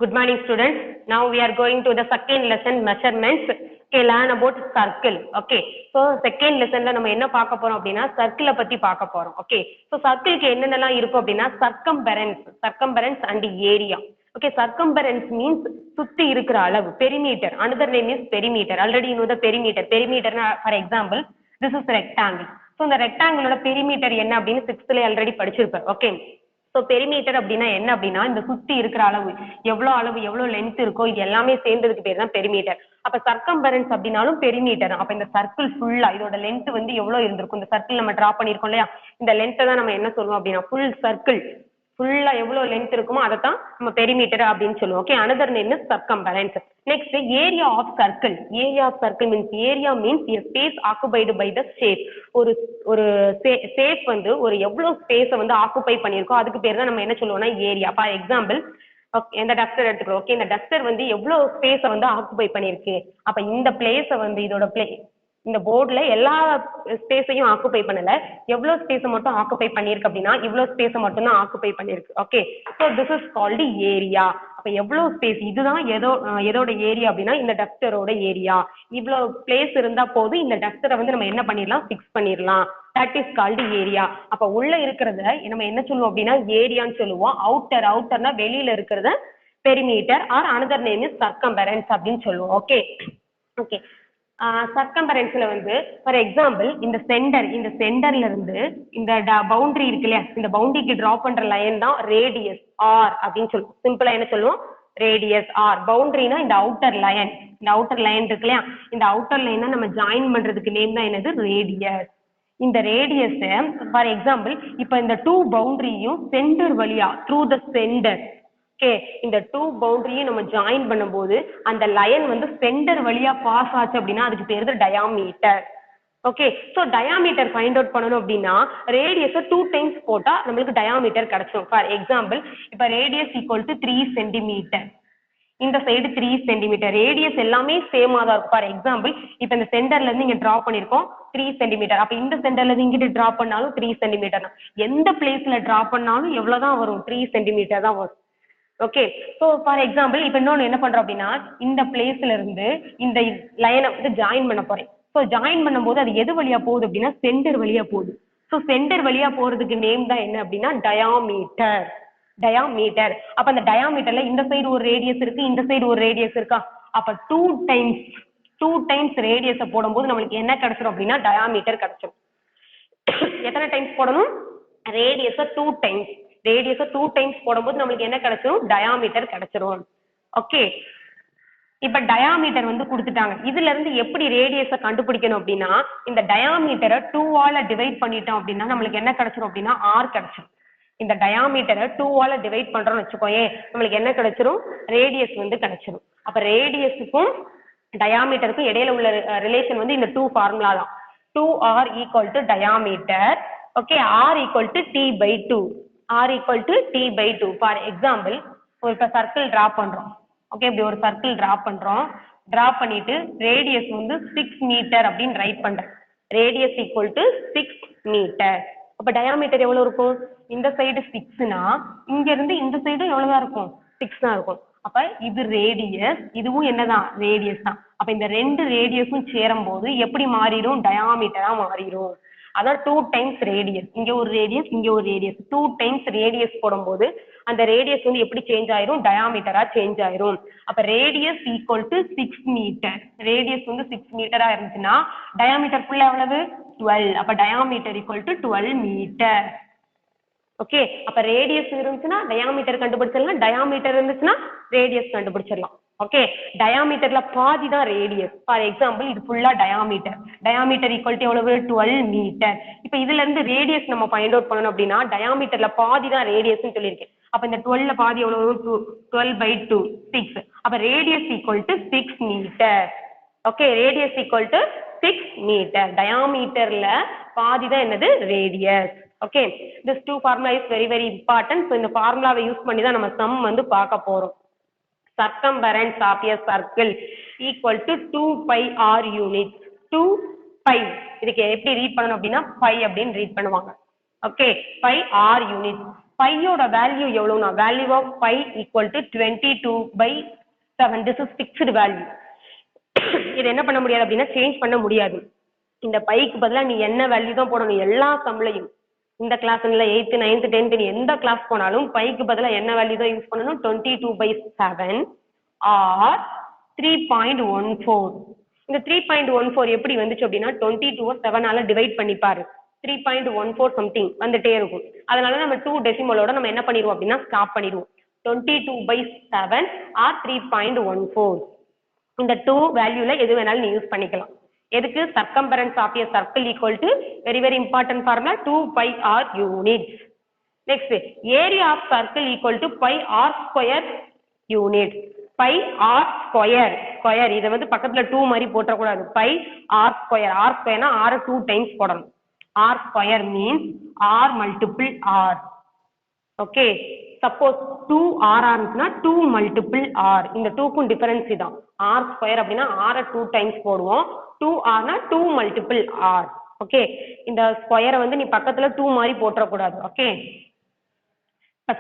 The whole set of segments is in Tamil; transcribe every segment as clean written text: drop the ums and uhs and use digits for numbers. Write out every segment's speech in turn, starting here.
Good morning, students. Now we are going to the second lesson, measurements. Okay, learn about circle. Okay, so second lesson la நம்ம என்ன பார்க்க போறோம் அப்படின்னா circle பத்தி பார்க்க போறோம். Okay, so circle க்கு என்னென்னலாம் இருக்கும் அப்படின்னா circumference and area. Okay, circumference means சுத்தி இருக்கிற அளவு, perimeter. Another name is perimeter. Already you know the perimeter. Perimeter for example, this is rectangle. So இந்த rectangle ஓட perimeter என்ன அப்படின்னு 6th ல already படிச்சிருப்பேன். Okay. ஸோ பெரிமீட்டர் அப்படின்னா என்ன அப்படின்னா இந்த சுத்தி இருக்கிற அளவு எவ்வளோ லென்த் இருக்கோ இது எல்லாமே சேர்ந்ததுக்கு பேர் தான் பெரிமீட்டர். அப்ப சர்க்கம்பரன்ஸ் அப்படின்னாலும் பெரிமீட்டர். அப்ப இந்த சர்க்கிள் ஃபுல்லா இதோட லென்த் வந்து எவ்வளவு இருந்திருக்கும், இந்த சர்க்கிள் நம்ம டிரா பண்ணிருக்கோம் இல்லையா, இந்த லென்த்தை தான் நம்ம என்ன சொல்லுவோம் அப்படின்னா ஃபுல் சர்க்கிள் ஃபுல்லா எவ்வளவு லென்த் இருக்குமோ அதை தான் நம்ம பெரிமீட்டர் அப்படின்னு சொல்லுவோம். Okay, another name is circumference. Next, area of circle. Area of circle means a space occupied by the shape. ஒரு ஷேப் வந்து ஒரு எவ்வளவு ஸ்பேஸை வந்து ஆக்குபை பண்ணியிருக்கோ அதுக்கு பேர் தான் நம்ம என்ன சொல்லுவோம்னா ஏரியா. ஃபார் எக்ஸாம்பிள், இந்த டஸ்டர் எடுத்துக்கிறோம். ஓகே, இந்த டஸ்டர் வந்து எவ்வளவு ஸ்பேஸை வந்து ஆக்குபை பண்ணிருக்கு, அப்ப இந்த பிளேஸை வந்து இதோட இந்த போர்டுல எல்லா ஸ்பேஸையும் ஆக்குபை பண்ணல, எவ்வளவு ஸ்பேஸை மட்டும் ஆக்குபை பண்ணிருக்கு அப்படின்னா இவ்வளவு ஸ்பேஸை மட்டும் தான் ஆக்குபை பண்ணிருக்கு. Okay, so this is called area. அப்ப எவ்வளவு ஸ்பேஸ், இதுதான் எதோட ஏரியா அப்படின்னா இந்த டஸ்டரோட ஏரியா. இவ்வளவு பிளேஸ் இருந்தா போதும் இந்த டஸ்டரை வந்து நம்ம என்ன பண்ணிடலாம், ஃபிக்ஸ் பண்ணிடலாம். That is called area. அப்ப உள்ள இருக்கிறத நம்ம என்ன சொல்லுவோம் அப்படின்னா ஏரியான்னு சொல்லுவோம். அவுட்டர்னா வெளியில இருக்கிறத perimeter or another name is circumference அப்படின்னு சொல்லுவோம். ஓகே ஓகே, சர்க்கம்பரன்ஸ்ல வந்து ஃபார் எக்ஸாம்பிள் இந்த சென்டர்ல இருந்து இந்த பவுண்டரி இருக்கு இல்லையா, இந்த பவுண்டரிக்கு டிரா பண்ற லைன் தான் ரேடியஸ் ஆர் அப்படின்னு சொல்லுவோம். சிம்பிளா என்ன சொல்லுவோம், ரேடியஸ் ஆர். பவுண்டரினா இந்த அவுட்டர் லைன் இருக்கு இல்லையா, இந்த அவுட்டர் லைனை நம்ம ஜாயின் பண்றதுக்கு நேம் தான் என்னது, ரேடியஸ். இந்த ரேடியஸ் ஃபார் எக்ஸாம்பிள் இப்ப இந்த டூ பவுண்டரியும் சென்டர் வழியா த்ரூ த சென்டர், ஓகே, இந்த டூ பவுண்டரியும் நம்ம ஜாயின் பண்ணும்போது அந்த லைன் வந்து சென்டர் வழியா பாஸ் ஆச்சு அப்படின்னா அதுக்கு பேர் diameter. Okay, so diameter find out பண்ணணும் அப்படின்னா ரேடியஸை 2 டைம்ஸ் போட்டா நம்மளுக்கு டயாமீட்டர் கிடைச்சிடும். ஃபார் எக்ஸாம்பிள் இப்ப ரேடியஸ் ஈக்குவல் டு 3 சென்டிமீட்டர், இந்த சைடு 3 சென்டிமீட்டர், ரேடியஸ் எல்லாமே சேமா தான் இருக்கும். ஃபார் எக்ஸாம்பிள் இப்ப இந்த சென்டர்ல இருந்து இங்க டிரா பண்ணிருக்கோம் 3 சென்டிமீட்டர், அப்ப இந்த சென்டர்ல இருந்து இங்கிட்டு டிரா பண்ணாலும் 3 சென்டிமீட்டர் தான். எந்த பிளேஸ்ல டிரா பண்ணாலும் எவ்வளவுதான் வரும், 3 சென்டிமீட்டர் தான் வரும். ஓகே, ஸோ ஃபார் எக்ஸாம்பிள் இப்ப இன்னொன்னு என்ன பண்றோம் அப்படின்னா இந்த பிளேஸ்ல இருந்து இந்த லைனை வந்து ஜாயின் பண்ண போறேன். ஸோ ஜாயின் பண்ணும்போது அது எது வழியா போகுது அப்படின்னா சென்டர் வழியா போகுது. ஸோ சென்டர் வழியா போறதுக்கு நேம் தான் என்ன அப்படின்னா டயாமீட்டர். அப்ப அந்த டயாமீட்டர்ல இந்த சைடு ஒரு ரேடியஸ் இருக்கு, இந்த சைடு ஒரு ரேடியஸ் இருக்கா, அப்ப 2 டைம்ஸ் ரேடியஸை போடும்போது நம்மளுக்கு என்ன கிடைச்சிடும் அப்படின்னா டயாமீட்டர் கிடைச்சிடும். எத்தனை டைம்ஸ் போடணும், ரேடியஸை 2 டைம்ஸ் போடும்போது நம்மளுக்கு என்ன கிடைச்சிடும், டயாமீட்டர் கிடைச்சிரும். ஓகே, இப்ப டயாமீட்டர் வந்து கொடுத்துட்டாங்க. இதுல இருந்து எப்படி ரேடியஸை கண்டுபிடிக்கணும் அப்படின்னா இந்த டயாமீட்டரை 2ஆல டிவைட் பண்ணிட்டோம் அப்படின்னா நம்மளுக்கு என்ன கிடைச்சிரும் அப்படின்னா ஆர் கிடைச்சிரும். இந்த டயாமீட்டரை 2ஆல டிவைட் பண்றோம்னு வச்சுக்கோயே நம்மளுக்கு என்ன கிடைச்சிரும், ரேடியஸ் வந்து கிடைச்சிரும். அப்ப ரேடியஸுக்கும் டயாமீட்டருக்கும் இடையில உள்ள ரிலேஷன் வந்து இந்த 2 ஃபார்முலா தான். 2r equal to diameter, okay, r equal to t/2. For example ஒரு சர்க்கிள் டிரா பண்றோம். ஓகே, இப்படி ஒரு சர்க்கிள் டிரா பண்ணிட்டு ரேடியஸ் வந்து 6 மீட்டர் அப்படின்னு ரைட் பண்றேன். Radius equal to 6 metre. அப்ப டயாமீட்டர் எவ்வளவு இருக்கும், இந்த சைடு 6னா இங்க இருந்து இந்த சைடு எவ்வளவுதான் இருக்கும், 6 தான் இருக்கும். அப்ப இது ரேடியஸ், இதுவும் என்னதான் ரேடியஸ் தான். அப்ப இந்த 2 ரேடியஸும் சேரும் போது எப்படி மாறிடும், டயாமீட்டரா மாறிடும். அதான் 2 டைம்ஸ் ரேடியஸ், இங்க ஒரு ரேடியஸ் இங்க ஒரு ரேடியஸ், 2 டைம்ஸ் ரேடியஸ் போடும்போது அந்த ரேடியஸ் வந்து எப்படி சேஞ்ச் ஆயிரும், டயாமீட்டரா சேஞ்ச் ஆயிரும். அப்ப radius equal to 6 metre, radius வந்து 6 மீட்டரா இருந்துச்சுன்னா டயாமீட்டர் ஃபுல்லா எவ்வளவு 12. அப்ப diameter equal to 12 metre. Okay, அப்ப ரேடியஸ் இருந்துச்சுன்னா டயாமீட்டர் கண்டுபிடிச்சிடலாம், டயாமீட்டர் இருந்துச்சுன்னா ரேடியஸ் கண்டுபிடிச்சிடலாம். ஓகே, டயாமீட்டர்ல பாதி தான் ரேடியஸ். ஃபார் எக்ஸாம்பிள் இது ஃபுல்லா டயாமீட்டர் ஈக்குவல் டு எவ்வளவு 12 மீட்டர். இப்ப இதுல இருந்து ரேடியஸ் நம்ம ஃபைண்ட் அவுட் பண்ணணும் அப்படின்னா டயாமீட்டர்ல பாதி தான் ரேடியஸ் சொல்லியிருக்கேன். அப்ப இந்த 12ல பாதி எவ்வளவு, 12/2 6. அப்ப radius equal to 6 metre. Okay, radius equal to 6 metre. டயாமீட்டர்ல பாதி தான் என்னது, radius. Okay, this 2 formula is very very important. so இந்த ஃபார்முலாவை யூஸ் பண்ணி தான் நம்ம சம் வந்து பார்க்க போறோம். circumference of a circle equal to 2πr units. 2π இதுக்கு எப்படி ரீட் பண்ணணும் அப்படின்னா 5 அப்படின்னு ரீட் பண்ணுவாங்க. Okay pi r unit. பையோட வேல்யூ எவ்வளவுனா value of pi equal to 22/7. This is fixed value. இது என்ன பண்ண முடியாது அப்படின்னா சேஞ்ச் பண்ண முடியாது. இந்த பைக்கு பதிலாக நீ என்ன வேல்யூ தான் போடணும் எல்லா சம்லையும். இந்த கிளாஸ் இல்லை 8th 9th 10th நீ எந்த கிளாஸ் போனாலும் பைக்கு பதிலாக என்ன வேல்யூ தான் யூஸ் பண்ணணும் 22/7 ஆர் 3.14. இந்த 3.14 எப்படி வந்துச்சு அப்படின்னா 22 7ஆல டிவைட் பண்ணிப்பாரு 3.14 சம்திங் வந்துட்டே இருக்கும். அதனால நம்ம 2 டெசிமலோட நம்ம என்ன பண்ணிடுவோம் அப்படின்னா ஸ்டாப் பண்ணிடுவோம் 22/7 ஆர் 3.14. இந்த 2 வேல்யூல எது வேணாலும் நீ யூஸ் பண்ணிக்கலாம். எதுக்கு circumference of a circle equal to very very important formula 2πr unit. Next area of circle equal to πr² unit. πr². இதை வந்து பக்கத்துல 2 மாதிரி போட்டக்கூடாது. πr². r²னா r 2 டைம்ஸ் போடணும். r² means r multiple r. Okay suppose 2r இருந்துச்சுன்னா 2 மல்டிபிள் r. இந்த 2க்கும் டிஃபரன்ஸ் இதான். r² அப்படின்னா r 2 டைம்ஸ் போடுவோம். 2rனா 2 மல்டிபிள் r. ஓகே இந்த ஸ்கொயரை வந்து நீ பக்கத்துல 2 மாதிரி போட்டக்கூடாது. Okay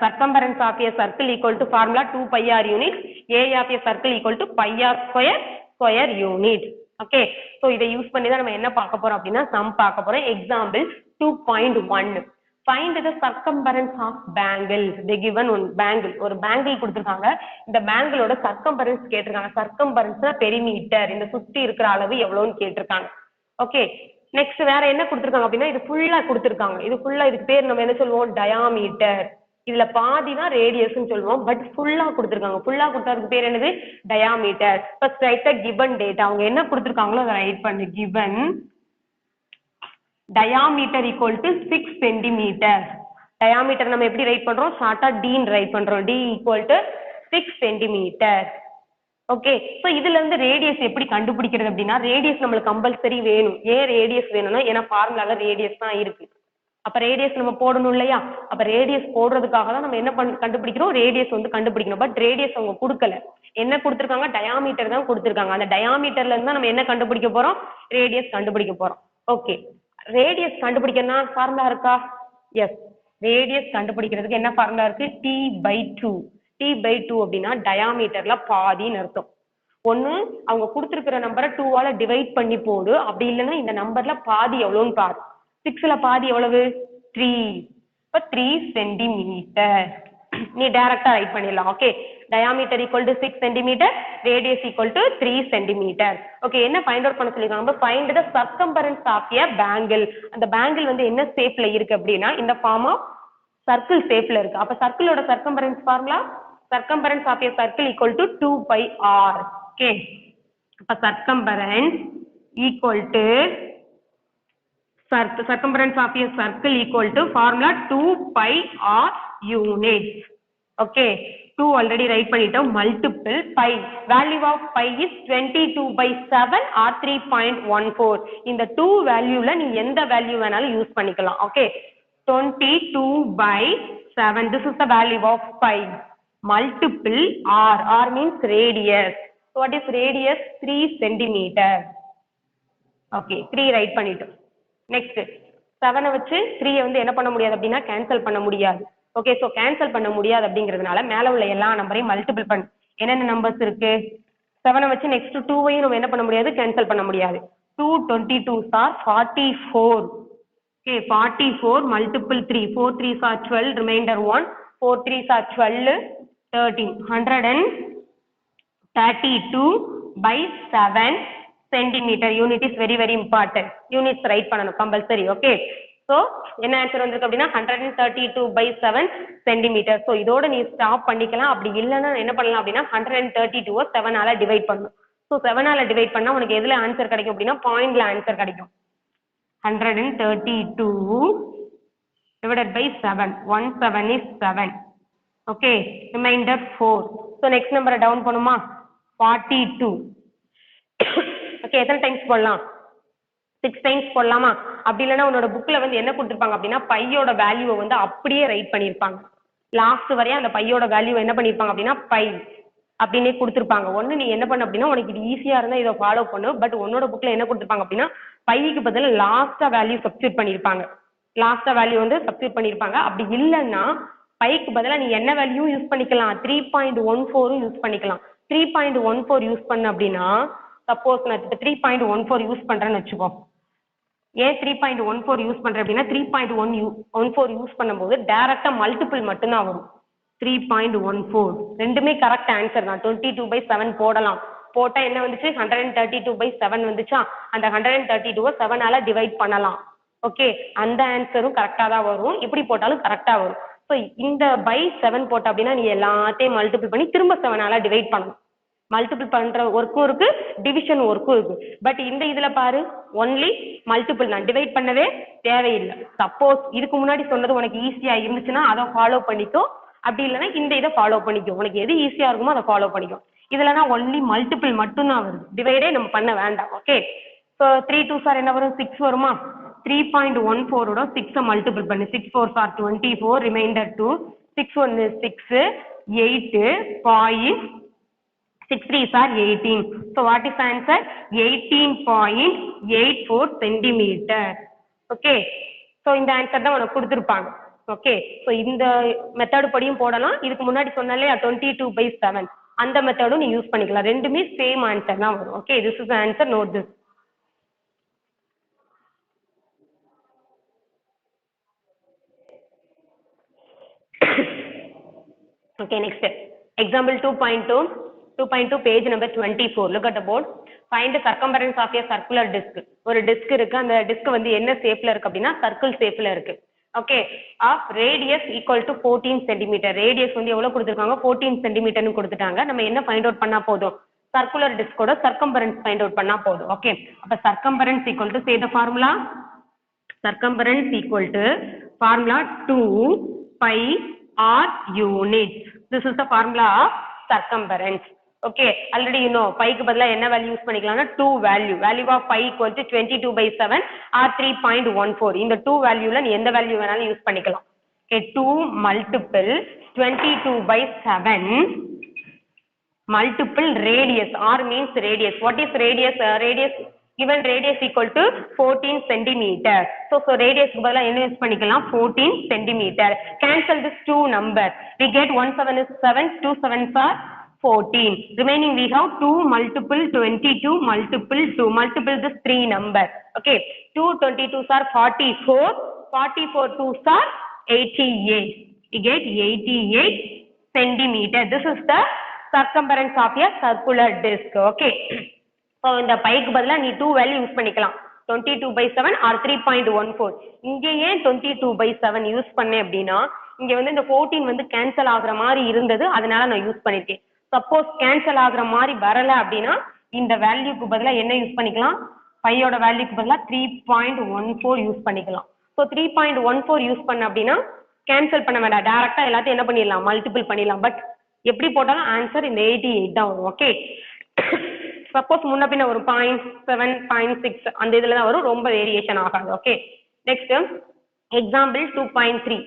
circumference of a circle equal to formula 2πr unit. area of a circle equal to πr² unit. Okay so இதை யூஸ் பண்ணி தான் நம்ம என்ன பார்க்க போறோம் அப்படின்னா சம் பார்க்க போறோம். Example 2.1. find the circumference of bangle. they given one bangle. ஒரு bangle கொடுத்திருக்காங்க. இந்த bangle-ஓட circumference கேட்டிருக்காங்க. circumference பெரிமீட்டர், இந்த சுத்தி இருக்கிற அளவு எவ்வளவுன்னு கேட்டிருக்காங்க. ஓகே நெக்ஸ்ட் வேற என்ன கொடுத்திருக்காங்க அப்படின்னா இது ஃபுல்லா கொடுத்திருக்காங்க. இது ஃபுல்லா இதுக்கு பேர் நம்ம என்ன சொல்லுவோம் டயாமீட்டர். இதுல பாதி தான் ரேடியஸ்னு சொல்லுவோம். பட் ஃபுல்லா கொடுத்திருக்காங்க. ஃபுல்லா கொடுத்ததுக்கு பேர் என்னது diameter. First right the given data. அவங்க என்ன கொடுத்திருக்காங்களோ அதை ரைட் பண்ணு. Given diameter equal to 6 centimetre. Diameter நம்ம எப்படி ரைட் பண்றோம் ஷார்ட்டா d ரைட் பண்றோம். d equal to 6 centimetre. Okay so இதுல இருந்து ரேடியஸ் எப்படி கண்டுபிடிக்கிறது அப்படின்னா ரேடியஸ் நம்மளுக்கு கம்பல்சரி வேணும். ஏன் ரேடியஸ் வேணும்னா ஏன்னா ஃபார்முலால ரேடியஸ் தான் இருக்கு. அப்ப ரேடியஸ் நம்ம போடணும் இல்லையா? அப்ப ரேடியஸ் போடுறதுக்காக தான் நம்ம என்ன கண்டுபிடிக்கிறோம் ரேடியஸ் வந்து கண்டுபிடிக்கணும். பட் ரேடியஸ் அவங்க கொடுக்கல. என்ன கொடுத்திருக்காங்க டயாமீட்டர் தான் கொடுத்திருக்காங்க. அந்த டயாமீட்டர்ல இருந்து நம்ம என்ன கண்டுபிடிக்க போறோம் ரேடியஸ் கண்டுபிடிக்க போறோம். ஓகே ரேடியஸ் கண்டுபிடிக்கணும்னா ஃபார்முலா இருக்கா? எஸ் ரேடியஸ் கண்டுபிடிக்கிறதுக்கு என்ன ஃபார்முலா இருக்கு t/2. t/2 அப்படின்னா டயாமீட்டர்ல பாதின்னு அர்த்தம். ஒன்னு அவங்க கொடுத்திருக்கிற நம்பரை 2ஆல டிவைட் பண்ணி போடு. அப்படி இல்லைன்னா இந்த நம்பர்ல பாதி எவ்வளவுன்னு பாரு. 6ல பாதி எவ்வளவு 3. இப்ப 3 சென்டிமீட்டர். நீ டைரக்டா ரைட் பண்ணிடலாம். Okay diameter equal to 6 centimetre, radius equal to 3 centimetre. Okay என்ன ஃபைண்ட் அவுட் பண்ண சொல்லிருக்காங்க? Find the circumference of a bangle. அந்த பேங்கிள் வந்து என்ன ஷேப்ல இருக்கு அப்படின்னா இந்த ஃபார்ம் ஆஃப் சர்க்கிள் ஷேப்ல இருக்கு. அப்ப சர்க்கிளோட circumference formula circumference of a circle equal to 2πr. okay அப்ப circumference equal to circumference of a circle equal to formula 2πr units. okay 2 already write பண்ணிட்டோம். multiple pi. value of pi is 22/7 or 3.14. இந்த 2 வேல்யூல நீ எந்த வேல்யூ வேணாலும் யூஸ் பண்ணிக்கலாம். okay 22/7 this is the value of pi. multiple r. r means radius. so what is radius? 3 centimeter. okay 3 write பண்ணிட்டோம். next 7 வச்சு 3 வந்து என்ன பண்ண முடியாது அப்படின்னா கேன்சல் பண்ண முடியாது. okay so கேன்சல் பண்ண முடியாது அப்படிங்கிறதுனால மேல உள்ள எல்லா நம்பரையும் மல்டிபிள் பண்ணு. என்னென்ன நம்பர்ஸ் இருக்கு 7 வச்சு நெக்ஸ்ட் 2வையும் நம்ம என்ன பண்ண முடியாது கேன்சல் பண்ண முடியாது. 2 22s are 44. okay 44 multiple 3 4 3s are 12 remainder 1 4 3s are 12 13 132/7 centimeter. unit is very very important. units write பண்ணனும் compulsory. okay so என்ன ஆன்சர் வந்திருக்கு அப்படின்னா 132/7 centimeter. so இதோட நீ ஸ்டாப் பண்ணிக்கலாம். அப்படி இல்லைன்னா என்ன பண்ணலாம் அப்படின்னா 132 7ஆல டிவைட் பண்ணணும். so 7ஆல டிவைட் பண்ணா உனக்கு எதுல ஆன்சர் கிடைக்கும் அப்படின்னா பாயிண்ட்ல ஆன்சர் கிடைக்கும். 132 divided by 7. 1 7 is 7. okay remainder 4. so next number down பண்ணுமா 42. okay எத்தனை டைம்ஸ் போடலாம் 6 டைம்ஸ் போடலாமா? அப்படி இல்லைன்னா உன்னோட புக்ல வந்து என்ன கொடுத்துருப்பாங்க அப்படின்னா பையோட வேல்யூவை வந்து அப்படியே ரைட் பண்ணியிருப்பாங்க. லாஸ்ட் வரையும் அந்த பையோட வேல்யூ என்ன பண்ணியிருப்பாங்க அப்படின்னா பை அப்படின்னே கொடுத்துருப்பாங்க. ஒன்று நீ என்ன பண்ண அப்படின்னா உனக்கு இது ஈஸியா இருந்தா இதை ஃபாலோ பண்ணு. பட் உன்னோட புக்ல என்ன கொடுத்துருப்பாங்க அப்படின்னா பைக்கு பதில் லாஸ்டா வேல்யூ சப்ஸ்டியூட் பண்ணியிருப்பாங்க. லாஸ்ட் வேல்யூ வந்து சப்ஸ்டிட் பண்ணியிருப்பாங்க. அப்படி இல்லைன்னா பைக்கு பதிலாக நீ என்ன வேல்யூ யூஸ் பண்ணிக்கலாம், 3.14 யூஸ் பண்ணிக்கலாம். 3.14 யூஸ் பண்ண அப்படின்னா சப்போஸ் நான் இப்போ 3.14 யூஸ் பண்ணுறேன்னு வச்சுக்கோ. ஏன் 3.14 யூஸ் பண்ணுறேன் அப்படின்னா 3.14 யூஸ் பண்ணும்போது டேரெக்டாக மல்டிபிள் மட்டும்தான் வரும். 3.14 ரெண்டுமே கரெக்ட் ஆன்சர் தான். 22/7 போடலாம். போட்டால் என்ன வந்துச்சு, 132/7 வந்துச்சா, அந்த 132 7ஆல் டிவைட் பண்ணலாம். ஓகே, அந்த ஆன்சரும் கரெக்டாக தான் வரும். இப்படி போட்டாலும் கரெக்டாக வரும். ஸோ இந்த பை 7 போட்ட அப்படின்னா நீ எல்லாத்தையும் மல்டிபிள் பண்ணி திரும்ப 7ஆல் டிவைட் பண்ணணும். மல்டிபிள் பண்ற ஒர்க்கும் இருக்கு, டிவிஷன் ஒர்க்கும் இருக்கு. பட் இந்த இதுல பாரு ஒன்லி மல்டிபிள் தான், டிவைட் பண்ணவே தேவையில்லை. சப்போஸ் இதுக்கு முன்னாடி சொன்னது உனக்கு ஈஸியா இருந்துச்சுன்னா அதை ஃபாலோ பண்ணிக்கோ. அப்படி இல்லைன்னா இந்த இதை ஃபாலோ பண்ணிக்கோ. உனக்கு எது ஈஸியா இருக்குமோ அதை ஃபாலோ பண்ணிக்கோ. இதுலனா ஒன்லி மல்டிபிள் மட்டும்தான் வருது, டிவைடே நம்ம பண்ண வேண்டாம். ஓகே, ஸோ 3 2s என்ன வரும், 6 வருமா. 3.14ஓட 6 மல்டிபிள் பண்ணு. 6 4s 24, reminder 2, 6 1 6, 8. 6 3s 18. So what is the answer? 18.84 centimeter. Okay. So இந்த ஆன்சர் தான் உனக்கு கொடுத்துருப்பாங்க. ஓகே, ஸோ இந்த மெத்தடு படியும் போடலாம். இதுக்கு முன்னாடி சொன்னாலே 22/7 அந்த மெத்தடும் நீ யூஸ் பண்ணிக்கலாம். ரெண்டுமே சேம் ஆன்சர் தான் வரும். Okay, this is answer, note this. Okay, next example 2.2 page number 24. Look at the board. Find the circumference of a circular disc. ஒரு டிஸ்க் இருக்கு, அந்த டிஸ்க் வந்து என்ன ஷேப்ல இருக்கு அப்படின்னா சர்க்கிள் ஷேப்ல இருக்கு. Okay, of radius equal to 14 centimetre. Radius வந்து எவ்வளவு கொடுத்துருக்காங்க, 14 சென்டிமீட்டர்னு கொடுத்துட்டாங்க. நம்ம என்ன ஃபைண்ட் அவுட் பண்ணா போதும், சர்க்குலர் டிஸ்கோட சர்க்கம்பரன்ஸ் ஃபைண்ட் அவுட் பண்ணா போதும். ஓகே, அப்ப circumference equal to, say the formula. Circumference equal to formula 2 pi r units. This is the formula of circumference. Okay, already you know pi க்கு பதிலா என்ன வேல்யூ யூஸ் பண்ணிக்கலாம்னா 2 value. Value of pi equal to 22/7 or 3.14. இந்த 2 வேல்யூல நீ எந்த வேல்யூ வேணாலும் யூஸ் பண்ணிக்கலாம். Okay, 2 multiple 22/7 multiple radius. R means radius. What is radius? Radius, given radius equal to 14 centimeter. So radius க்கு பதிலா என்ன யூஸ் பண்ணிக்கலாம், 14 centimeter. Cancel this 2 number. We get 1 7 is 7, 2 7s are 14. Remaining we have 2 multiple 22 multiple 2. Multiple this 3 number. Okay, 2 22s are 44. 44 2s are 88. We get 88 centimeter. This is the circumference of a circular disc. Okay. So இந்த பைக்கு பதிலா நீ 2 வேல்யூ யூஸ் பண்ணிக்கலாம், 22/7 or 3.14. இங்க ஏன் 22/7 யூஸ் பண்ணேன் அப்படின்னா இங்க வந்து இந்த 14 வந்து கேன்சல் ஆகுற மாதிரி இருந்தது, அதனால நான் யூஸ் பண்ணிருக்கேன். சப்போஸ் கேன்சல் ஆகுற மாதிரி வரல அப்படின்னா இந்த வேல்யூக்கு பதிலா என்ன யூஸ் பண்ணிக்கலாம், பையோட வேல்யூக்கு பதிலா 3.14 யூஸ் பண்ணிக்கலாம். ஸோ 3.14 யூஸ் பண்ண அப்படின்னா கேன்சல் பண்ண வேண்டாம், டைரக்டா எல்லாத்தையும் என்ன பண்ணிடலாம், மல்டிபிள் பண்ணிடலாம். பட் எப்படி போட்டாலும் ஆன்சர் இந்த 88 தான் வரும். ஓகே, சப்போஸ் முன்ன பின்ன ஒரு 0.7 0.6 அந்த இதுல தான் வரும், ரொம்ப வேரியேஷன் ஆகாது. Okay, next example 2.3.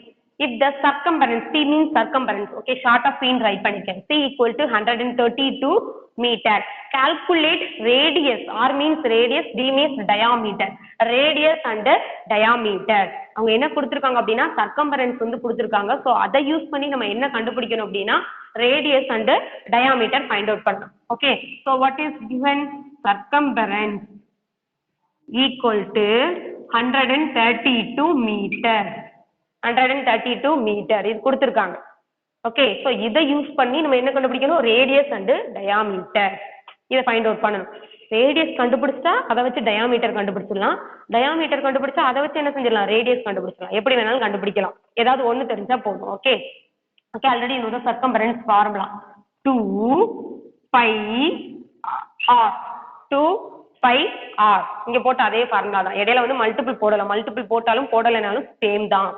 if the circumference, C means circumference. Okay, short of P write பண்ணிருக்கேன். C equal to 132 meter. Calculate radius. R means radius, D means diameter. Radius and diameter. அவங்க என்ன கொடுத்திருக்காங்க அப்படின்னா circumference வந்து கொடுத்திருக்காங்க. ஸோ அதை யூஸ் பண்ணி நம்ம என்ன கண்டுபிடிக்கணும் அப்படின்னா radius and diameter find out பண்ணணும். Okay, so what is given? Circumference equal to 132 meter. 132 meter இது கொடுத்திருக்காங்க. ஓகே, ஸோ இதை யூஸ் பண்ணி நம்ம என்ன கண்டுபிடிக்கணும், ரேடியஸ் அண்ட் டயாமீட்டர். இதை ஃபைண்ட் அவுட் பண்ணணும். ரேடியஸ் கண்டுபிடிச்சா அதை வச்சு டயாமீட்டர் கண்டுபிடிச்சிடலாம், டயாமீட்டர் கண்டுபிடிச்சா அதை வச்சு என்ன செஞ்சிடலாம், ரேடியஸ் கண்டுபிடிச்சிடலாம். எப்படி வேணாலும் கண்டுபிடிக்கலாம், ஏதாவது ஒன்று தெரிஞ்சா போதும். ஓகே ஓகே, ஆல்ரெடி இன்னொரு circumference formula 2 pi r. 2 pi r இங்க போட்ட அதே ஃபார்முலா தான். இடையில வந்து மல்டிபிள் போடலாம், மல்டிபிள் போட்டாலும் போடலைனாலும் சேம் தான்.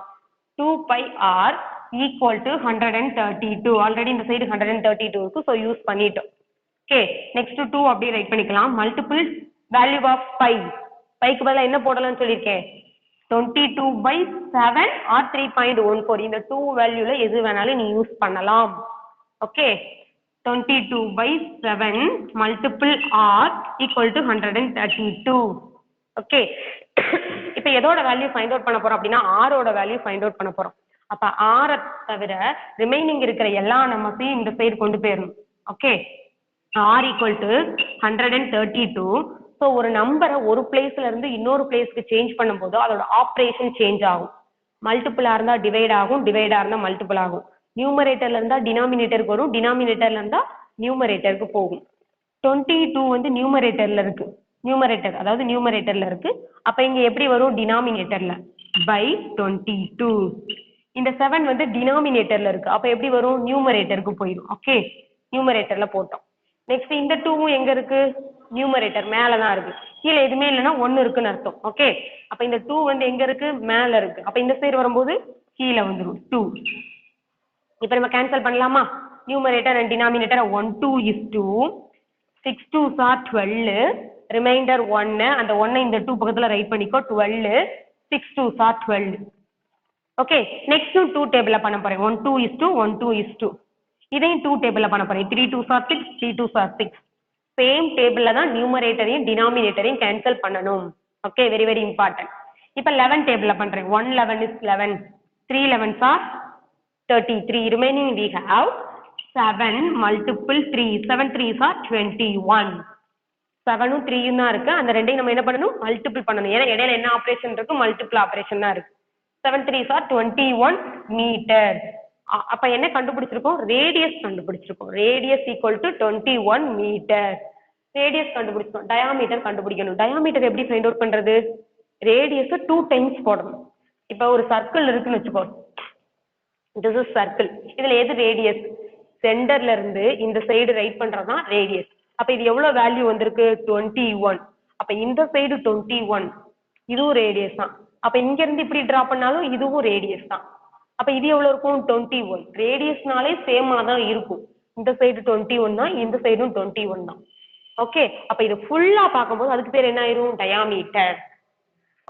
2 pi r equal to 132. Already இந்த சைடு 132 இருக்கு, ஸோ யூஸ் பண்ணிட்டோம். ஓகே, நெக்ஸ்ட் 2 அப்படியே ரைட் பண்ணிக்கலாம். Multiple value of pi. பைக்கு பதிலா என்ன போடலாம்னு சொல்லியிருக்கேன், 22/7 or 3.14. இந்த 2 வேல்யூல எது வேணாலும் நீ யூஸ் பண்ணலாம். Okay, 22/7 multiple r equal to 132. Okay. இப்போ எதோட வேல்யூ ஃபைண்ட் அவுட் பண்ண போறோம் அப்படின்னா ஆரோட வேல்யூ ஃபைண்ட் அவுட் பண்ண போறோம். அப்ப ஆரை தவிர ரிமைனிங் இருக்கிற எல்லா நம்பர்ஸையும் இந்த சைடு கொண்டு போயிடணும். Okay, r equal to 132. So ஒரு நம்பரை ஒரு பிளேஸ்ல இருந்து இன்னொரு பிளேஸ்க்கு சேஞ்ச் பண்ணும்போது அதோட ஆப்ரேஷன் சேஞ்ச் ஆகும். மல்டிபிளா இருந்தா டிவைட் ஆகும், டிவைடா இருந்தா மல்டிபிள் ஆகும். நியூமரேட்டர்ல இருந்தா டினாமினேட்டருக்கு வரும், டினாமினேட்டர்ல இருந்தா நியூமரேட்டருக்கு போகும். 22 வந்து நியூமரேட்டர்ல இருக்கு, நியூமரேட்டர் அதாவது நியூமரேட்டர்ல இருக்கு. அப்ப இங்க எப்படி வரும்? டினாமினேட்டர்ல by 22. இந்த 7 வந்து டினாமினேட்டர்ல இருக்கு, அப்ப எப்படி வரும்? நியூமரேட்டருக்கு போயிடும். ஓகே, நியூமரேட்டர்ல போட்டோம். நெக்ஸ்ட் இந்த 2 எங்க இருக்கு? நியூமரேட்டர் மேல தான் இருக்கு. கீழே எதுவுமே இல்லைன்னா 1 இருக்குன்னு அர்த்தம். ஓகே, அப்ப இந்த 2 வந்து எங்க இருக்கு? மேல இருக்கு. அப்ப இந்த சைடு வரும்போது கீழே வந்துடும் 2. இப்ப நம்ம கேன்சல் பண்ணலாமா? Numerator and denominator 1 2 is 2. 6 2s are 12. Reminder 1. அந்த 1 இந்த 2 பக்கத்துல ரைட் பண்ணிக்கோ. 12. 6 2s are 12. ஓகே, நெக்ஸ்ட் 2 டேபிள்ல பண்ண போறேன். 1 2 is 2, 1 2 is 2. இதையும் 2 டேபிள்ல பண்ண போறேன். 3 2s are 6, 3 2s are 6. Same டேபிள்ல தான் நியூமரேட்டரையும் டினாமினேட்டரையும் கேன்சல் பண்ணணும். Okay, very very important. இப்ப 11 டேபிள்ல பண்றேன். 1 11 is 11. 3 11s are 33. Remaining we have 7 multiple 3. 7 3s are 21. 7ம் 3யும் தான் இருக்கு. அந்த ரெண்டையும் நம்ம என்ன பண்ணணும்? மல்டிபிள் பண்ணணும். ஏன்னா இடையில என்ன ஆபரேஷன் இருக்கு? மல்டிபிள் ஆபரேஷன் தான் இருக்கு. 7 3s are 21 மீட்டர். அப்ப என்ன கண்டுபிடிச்சிருக்கோம்? ரேடியஸ் கண்டுபிடிச்சிருக்கோம். Radius equal to 21 metre. Radius கண்டுபிடிச்சோம். டயாமீட்டர் கண்டுபிடிக்கணும். டயாமீட்டர் எப்படி ஃபைண்ட் அவுட் பண்றது? ரேடியஸ் 2 டைம்ஸ் போடணும். இப்ப ஒரு சர்க்கிள் இருக்குன்னு வச்சுக்கோ. This is circle. இதுல எது ரேடியஸ்? சென்டர்ல இருந்து இந்த சைடு ரைட் பண்றதுதான் ரேடியஸ். அப்ப இது எவ்வளவு வேல்யூ வந்திருக்கு? 21. அப்ப இந்த சைடு 21, இதுவும் ரேடியஸ் தான். அப்ப இங்க இருந்து இப்படி டிரா பண்ணாலும் இதுவும் ரேடியஸ் தான். அப்ப இது எவ்வளவு இருக்கும்? 21. ரேடியஸ்னாலே சேமா தான் இருக்கும். இந்த சைடு 21 தான், இந்த சைடும் 21 தான். ஓகே, அப்ப இது ஃபுல்லா பார்க்கும்போது அதுக்கு பேர் என்ன ஆயிரும்? டயாமீட்டர்.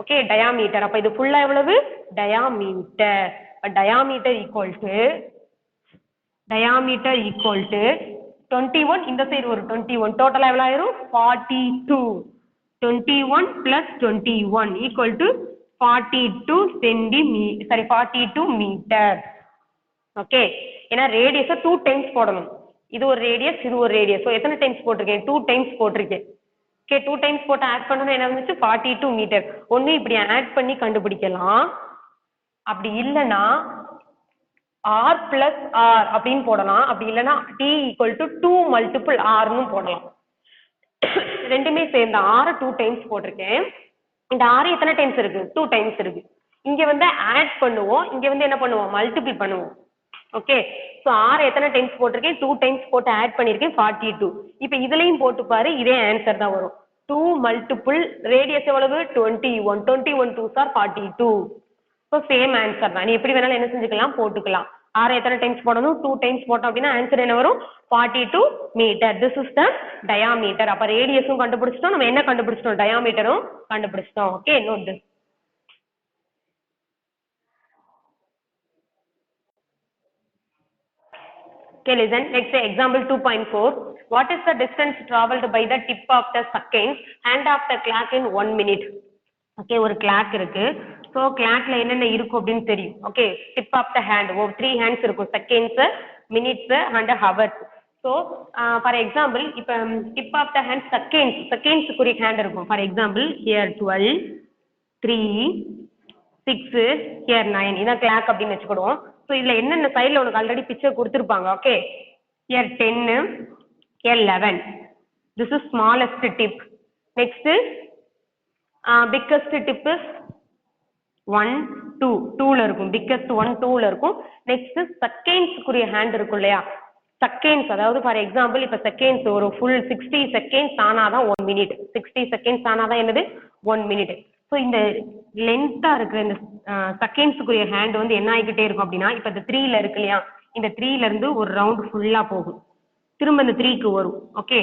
Okay, diameter. அப்ப இது ஃபுல்லா எவ்வளவு? டயாமீட்டர். Diameter equal to 21. இந்த சைடு ஒரு 21. டோட்டலா எவ்வளவு ஆயிரும்? 42. 21 plus 21 equal to 42 centimeter. 42 metre. Okay, ஏன்னா ரேடியஸை 2 டைம்ஸ் போடணும். இது ஒரு ரேடியஸ், இது ஒரு ரேடியஸ். ஸோ எத்தனை டைம்ஸ் போட்டிருக்கேன்? 2 டைம்ஸ் போட்டிருக்கேன். ஓகே, 2 டைம்ஸ் போட்டு ஆட் பண்ணணும். என்ன வந்துச்சு? 42 மீட்டர். ஒன்று இப்படி ஆட் பண்ணி கண்டுபிடிக்கலாம். அப்படி இல்லைன்னா r பிளஸ் r அப்படின்னு போடலாம். அப்படி இல்லைன்னா t ஈக்குவல் டு 2 மல்டிபிள் rன்னு போடலாம். ரெண்டுமே சேர்ந்த r 2 டைம்ஸ் போட்டிருக்கேன். இந்த r எத்தனை டைம்ஸ் இருக்கு? 2 டைம்ஸ் இருக்கு. இங்க வந்து ஆட் பண்ணுவோம், இங்க வந்து என்ன பண்ணுவோம்? மல்டிபிள் பண்ணுவோம். ஓகே, ஸோ r எத்தனை டைம்ஸ் போட்டிருக்கேன்? 2 டைம்ஸ் போட்டு ஆட் பண்ணியிருக்கேன். 42. இப்போ இதுலயும் போட்டு பாரு, இதே ஆன்சர் தான் வரும். 2 மல்டிபிள் ரேடியஸ் எவ்வளவு? 21. 21 2s are 42. So same answer தான். நீ எப்படி வேணாலும் என்ன செஞ்சுக்கலாம்? போட்டுக்கலாம். r எத்தனை டைம்ஸ் போடணும்? 2 டைம்ஸ் போட்டோம் அப்படின்னா ஆன்சர் என்ன வரும்? 42 metre. This is the diameter. அப்ப ரேடியஸும் கண்டுபிடிச்சிட்டோம், நம்ம என்ன கண்டுபிடிச்சிட்டோம்? டயாமீட்டரும் கண்டுபிடிச்சிட்டோம். Okay, note this. Okay, listen. Next example 2.4. What is the distance traveled by the tip of the second hand of the clock in 1 minute? Okay, ஒரு clock இருக்கு. ஸோ கிளாக்ல என்னென்ன இருக்கும் அப்படின்னு தெரியும். Okay, tip of the hand 3 hands இருக்கும். Seconds, minutes and hours. So for example இப்போ டிப் ஆஃப் த ஹேண்ட் செகண்ட்ஸுக்குரிய ஹேண்ட் இருக்கும். For example here 12, 3, 6, here 9. இதான் கிளாக் அப்படின்னு வச்சுக்கிடுவோம். ஸோ இதில் என்னென்ன சைடில் உனக்கு ஆல்ரெடி பிக்சர் கொடுத்துருப்பாங்க. Okay, here 10, here 11. This is smallest tip. Next biggest tip is 1 2 2ல இருக்கும். பிக்கஸ்ட் 1 2ல இருக்கும். நெக்ஸ்ட் செகண்ட்ஸ்க்குரிய ஹேண்ட் இருக்கும் இல்லையா? செகண்ட்ஸ், அதாவது ஃபார் எக்ஸாம்பிள் இப்போ செகண்ட்ஸ் ஒரு ஃபுல் 60 செகண்ட்ஸ் ஆனாதான் 1 மினிட். 60 செகண்ட்ஸ் ஆனாதான் என்னது? 1 மினிட். ஸோ இந்த லென்த்தா இருக்கிற இந்த செகண்ட்ஸுக்குரிய ஹேண்ட் வந்து என்ன ஆகிக்கிட்டே இருக்கும் அப்படின்னா, இப்போ இந்த 3ல இருக்கு இல்லையா? இந்த 3ல இருந்து ஒரு ரவுண்ட் ஃபுல்லா போகும், திரும்ப இந்த 3க்கு வரும். ஓகே,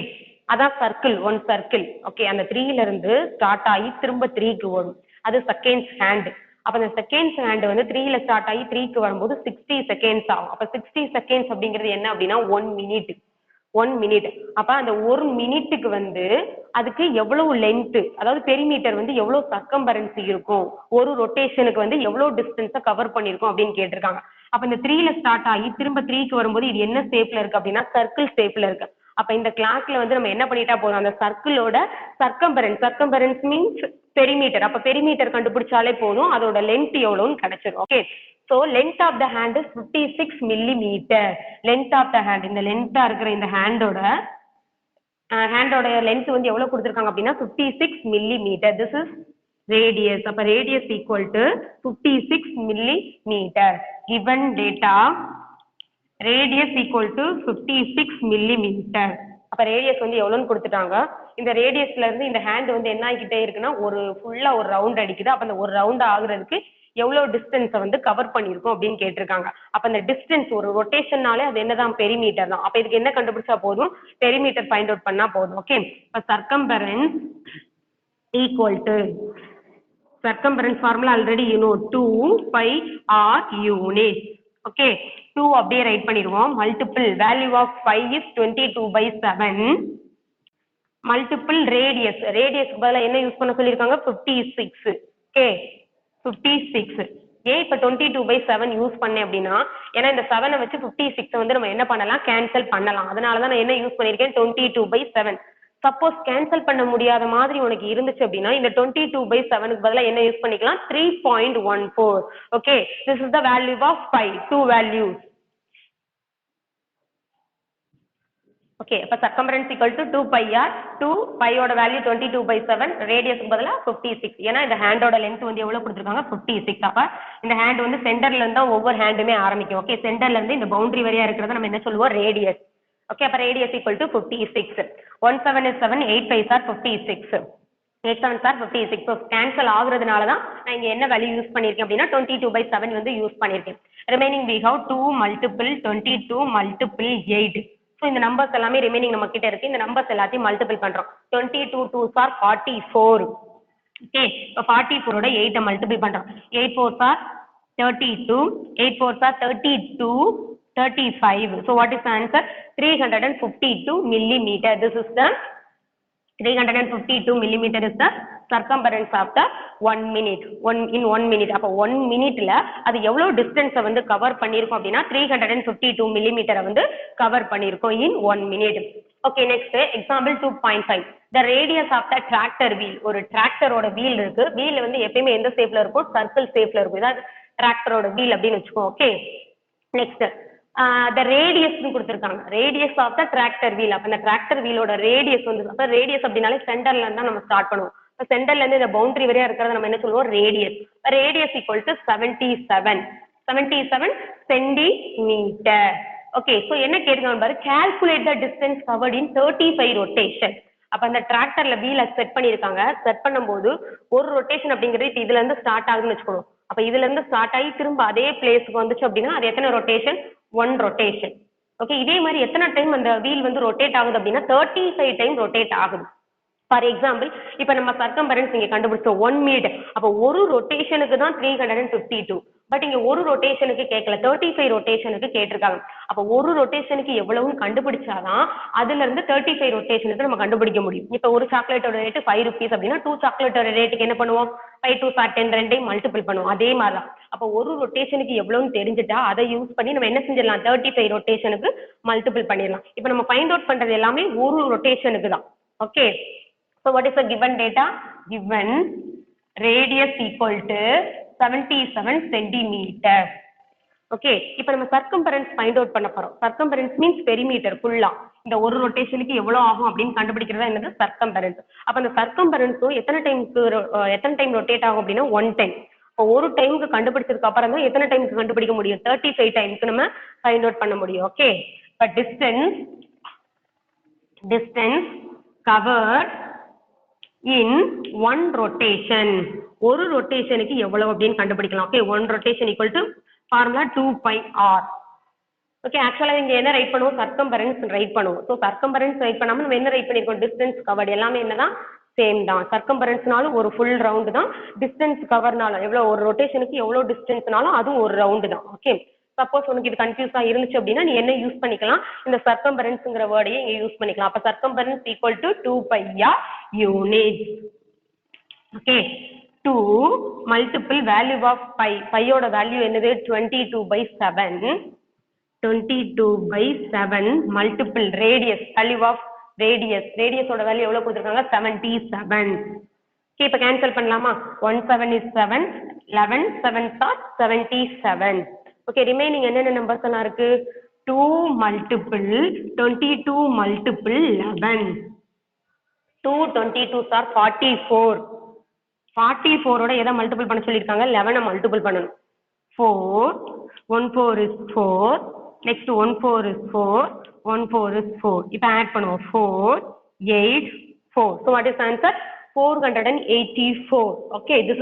அதான் சர்க்கிள், 1 சர்க்கிள். ஓகே, அந்த 3ல இருந்து ஸ்டார்ட் ஆகி திரும்ப 3க்கு வரும். அது செகண்ட்ஸ் ஹேண்ட். அப்ப அந்த செகண்ட்ஸ் ஹேண்ட் வந்து 3ல ஸ்டார்ட் ஆகி 3க்கு வரும்போது 60 செகண்ட்ஸ் ஆகும். அப்ப 60 செகண்ட்ஸ் அப்படிங்கிறது என்ன அப்படின்னா 1 மினிட். 1 மினிட். அப்ப அந்த 1 மினிட்டுக்கு வந்து அதுக்கு எவ்வளவு லென்த், அதாவது பெரிமீட்டர் வந்து எவ்வளவு சர்க்கம்பரன்சி இருக்கும், ஒரு ரொட்டேஷனுக்கு வந்து எவ்வளவு டிஸ்டன்ஸை கவர் பண்ணிருக்கும் அப்படின்னு கேட்டிருக்காங்க. அப்ப இந்த 3ல ஸ்டார்ட் ஆகி திரும்ப 3க்கு வரும்போது இது என்ன ஷேப்ல இருக்கு அப்படின்னா சர்க்கிள் ஷேப்ல இருக்கு. அப்ப இந்த கிளாஸ்ல வந்து நம்ம என்ன பண்ணிட்டா போதும், அந்த சர்க்கிளோட சர்க்கம்பரன்ஸ் மீன்ஸ் பெரிமீட்டர். அப்ப பெரிமீட்டர் கண்டுபிடிச்சாலே போதும், அதோட லென்த் எவ்வளவுன்னு கிடைச்சிடும். Okay, so length of the hand is 56 millimeter. length of the hand, இந்த லென்த்தா இருக்கிற இந்த ஹேண்டோட லென்த் வந்து எவ்வளவு கொடுத்திருக்காங்க அப்படின்னா 56 millimeter. this is radius. அப்ப radius equal to 56 millimeter. given data, radius equal to 56 millimeter. அப்ப ரேடியஸ் வந்து எவ்வளவுன்னு கொடுத்துட்டாங்க. இந்த ரேடியஸ்ல இருந்து இந்த ஹேண்ட் வந்து என்ன ஆகிக்கிட்டே இருக்குன்னா ஒரு ஃபுல்லா ஒரு ரவுண்ட் அடிக்குது. அப்ப அந்த ஒரு ரவுண்ட் ஆகுறதுக்கு எவ்வளவு டிஸ்டன்ஸை வந்து கவர் பண்ணிருக்கும் அப்படின்னு கேட்டிருக்காங்க. அப்ப அந்த டிஸ்டன்ஸ் ஒரு ரொட்டேஷன்னாலே அது என்னதான் பெரிமீட்டர் தான். அப்ப இதுக்கு என்ன கண்டுபிடிச்சா போதும், பெரிமீட்டர் ஃபைண்ட் அவுட் பண்ணா போதும். ஓகே, இப்ப circumference equal to circumference formula already you know 2 pi r unit. Okay, 2 அப்படியே ரைட் பண்ணிடுவோம். Multiple value of 5 is 22/7 multiple radius. ரேடியஸ்க்கு பதிலாக என்ன யூஸ் பண்ண சொல்லியிருக்காங்க 56. ஓகே, 56. ஏன் இப்போ 22/7 யூஸ் பண்ணேன் அப்படின்னா, ஏன்னா இந்த 7 வச்சு 56 வந்து நம்ம என்ன பண்ணலாம், கேன்சல் பண்ணலாம். அதனால தான் நான் என்ன யூஸ் பண்ணியிருக்கேன் 22/7. சப்போஸ் கேன்சல் பண்ண முடியாத மாதிரி உனக்கு இருந்துச்சு அப்படின்னா இந்த 22/7க்கு பதிலாக என்ன யூஸ் பண்ணிக்கலாம் 3.14. Okay, this is the value of 5, 2 values. Okay, அப்ப circumference equal to 2 pi r. 2 pi ஓட வேல்யூ 22/7, ரேடியஸ்க்கு பதிலா 56. ஏன்னா இந்த ஹேண்டோட லென்த் வந்து எவ்வளவு கொடுத்துருக்காங்க 56. அப்ப இந்த ஹேண்ட் வந்து சென்டர்ல இருந்து தான் ஒவ்வொரு ஹேண்டுமே ஆரம்பிக்கும். ஓகே, சென்டர்ல இருந்து இந்த பவுண்டரி வரையா இருக்கிறத நம்ம என்ன சொல்லுவோம் ரேடியஸ். ஓகே, அப்ப radius equal to 56. 1 7 is 7, 8 5 are 56. 8 7 are 56. So cancel ஆகுறதுனால தான் நான் இங்க என்ன வேல்யூ யூஸ் பண்ணியிருக்கேன் அப்படின்னா 22/7 வந்து யூஸ் பண்ணியிருக்கேன். Remaining we have 2 multiple 22 multiple 8. So இந்த நம்பர்ஸ் எல்லாமே ரிமைனிங் நம்ம கிட்ட இருக்கு. இந்த நம்பர்ஸ் எல்லாத்தையும் மல்டிபிள் பண்றோம். 22 2s are 44. ஓகே, இப்போ 44ஓட 8 மல்டிபிள் பண்றோம். 8 4s are 32, 8 4s are 32, 35. So what is the answer? 352 millimeter. This is the 352 millimeter is the circumference of the 1 minute. In 1 minute. அப்ப 1 மினிட்ல அது எவ்வளவு டிஸ்டன்ஸை வந்து கவர் பண்ணிருக்கும் அப்படின்னா 352 millimeter வந்து கவர் பண்ணிருக்கும் in 1 minute. Okay, next example 2.5. the radius of the tractor wheel. ஒரு டிராக்டரோட வீல் இருக்கு. வீல் வந்து எப்பயுமே எந்த ஷேப்ல இருக்கும், சர்க்கிள் ஷேப்ல இருக்கும். இதான் டிராக்டரோட வீல் அப்படின்னு வச்சுக்கோ. ஓகே, நெக்ஸ்ட் the radius கொடுத்திருக்காங்க. radius of the tractor wheel. அப்ப இந்த டிராக்டர் வீலோட ரேடியஸ் வந்து, அப்ப ரேடியஸ் அப்படினாலே சென்டர்ல இருந்து தான் நம்ம ஸ்டார்ட் பண்ணுவோம். இப்ப சென்டர்ல இருந்து இந்த பவுண்டரி வரையா இருக்கிறத நம்ம என்ன சொல்லுவோம் radius. Radius equal to 77 centimetre. Okay, so என்ன கேட்கணும் பாரு, calculate the distance covered in 35 rotation. அப்ப அந்த டிராக்டர்ல வீல செட் பண்ணிருக்காங்க. செட் பண்ணும்போது ஒரு ரொட்டேஷன் அப்படிங்கிறது இதுல இருந்து ஸ்டார்ட் ஆகுதுன்னு வச்சுக்கணும். அப்ப இதுல இருந்து ஸ்டார்ட் ஆகி திரும்ப அதே பிளேஸ்க்கு வந்துச்சு அப்படின்னா அது எத்தனை ரொட்டேஷன், 1 ரொட்டேஷன். ஓகே, இதே மாதிரி எத்தனை டைம் அந்த வீல் வந்து ரொட்டேட் ஆகுது அப்படின்னா 35 டைம் ரொட்டேட் ஆகுது. ஃபார் எக்ஸாம்பிள் இப்ப நம்ம சர்க்கம்பரன்ஸ் இங்க கண்டுபிடிச்சோம் 1 மீட்டர். அப்ப ஒரு ரொட்டேஷனுக்கு தான் 352. பட் இங்க ஒரு ரொட்டேஷனுக்கு கேட்கல, 35 ரொட்டேஷனுக்கு கேட்டிருக்காங்க. அப்ப ஒரு ரொட்டேஷனுக்கு எவ்வளவுன்னு கண்டுபிடிச்சாதான் அதுல இருந்து 35 ரொட்டேஷனுக்கு நம்ம கண்டுபிடிக்க முடியும். இப்ப ஒரு சாக்லேட்டோட ரேட் 5 rupees அப்படின்னா 2 சாக்லேட்டோட ரேட்டுக்கு என்ன பண்ணுவோம் 5 2 10 ரெண்டையும் மல்டிபிள் பண்ணுவோம். அதே மாதிரிதான் அப்ப ஒரு ரொட்டேஷனுக்கு எவ்வளவுன்னு தெரிஞ்சுட்டா அதை யூஸ் பண்ணி நம்ம என்ன செஞ்சிடலாம் 35 ரொட்டேஷனுக்கு மல்டிபிள் பண்ணிடலாம். இப்ப நம்ம ஃபைண்ட் அவுட் பண்றது எல்லாமே ஒரு ரொட்டேஷனுக்கு தான். Okay, so what is the given data? Given radius equal to 77 centimeter. Okay, இப்போ நம்ம சர்க்கம்பரன்ஸ் ஃபைண்ட் அவுட் பண்ண போறோம். சர்க்கம்பரன்ஸ் மீன்ஸ் பெரிமீட்டர் ஃபுல்லா இந்த ஒரு ரொட்டேஷனுக்கு எவ்வளவு ஆகும் அப்படின்னு கண்டுபிடிக்கிறதா என்னது சர்க்கம்பரன்ஸ். அப்ப அந்த சர்க்கம்பரன்ஸும் எத்தனை டைம் ரொட்டேட் ஆகும் அப்படின்னா 1 டைம். இப்போ ஒரு டைமுக்கு கண்டுபிடிச்சதுக்கு அப்புறம் தான் எத்தனை டைமுக்கு கண்டுபிடிக்க முடியும் 35 டைமுக்கு நம்ம ஃபைண்ட் அவுட் பண்ண முடியும். ஓகே, இப்போ distance covered in 1 rotation. ஒரு ரொட்டேஷனுக்கு எவ்வளவு அப்படின்னு கண்டுபிடிக்கலாம். Okay, 1 rotation equal to formula 2 pi r. Okay, ஆக்சுவலா இங்க என்ன ரைட் பண்ணுவோம் சர்க்கம்பரன்ஸ் ரைட் பண்ணுவோம். ஸோ சர்க்கம்பரன்ஸ் ரைட் பண்ணாம நம்ம என்ன ரைட் பண்ணிருக்கோம் டிஸ்டன்ஸ் கவர்ட். எல்லாமே என்னதான் சேம் தான். சர்க்கம்பரன்ஸ்னாலும் ஒரு ஃபுல் ரவுண்டு தான், டிஸ்டன்ஸ் கவர்னாலும் எவ்வளவு ஒரு ரொட்டேஷனுக்கு எவ்வளவு டிஸ்டன்ஸ்னாலும் அதுவும் ஒரு ரவுண்டு தான். ஓகே, சப்போஸ் உனக்கு இது கன்ஃபியூஸா இருந்துச்சு அப்படின்னா நீ என்ன யூஸ் பண்ணிக்கலாம், இந்த சர்க்கம்பரன்ஸ்ங்கிற வேர்டையே இங்க யூஸ் பண்ணிக்கலாம். அப்ப circumference equal to 2 pi r unit. Okay, 2 multiple value of pi, பையோட வேல்யூ என்னது 22/7, 22/7 multiple radius, value of radius, ரேடியஸோட வேல்யூ எவ்வளவு கொடுத்துருக்காங்க 77. ஓகே, இப்ப கேன்சல் பண்ணலாமா, 1 7 is 7, 11 7s are 77. Okay, remaining என்னென்ன நம்பர்ஸ் எல்லாம் இருக்கு, 2 மல்டிபிள் 22 மல்டிபிள் 11, 2 22s are 44, 44 ஓட எதை மல்டிபிள் பண்ண சொல்லியிருக்காங்க, 11 மல்டிபிள் பண்ணணும். 4 1 4 is 4, next 1 4 is 4, 1 4 is 4. இப்போ ஆட் பண்ணுவோம் 4 8 4. So what is the answer, 484. Okay, this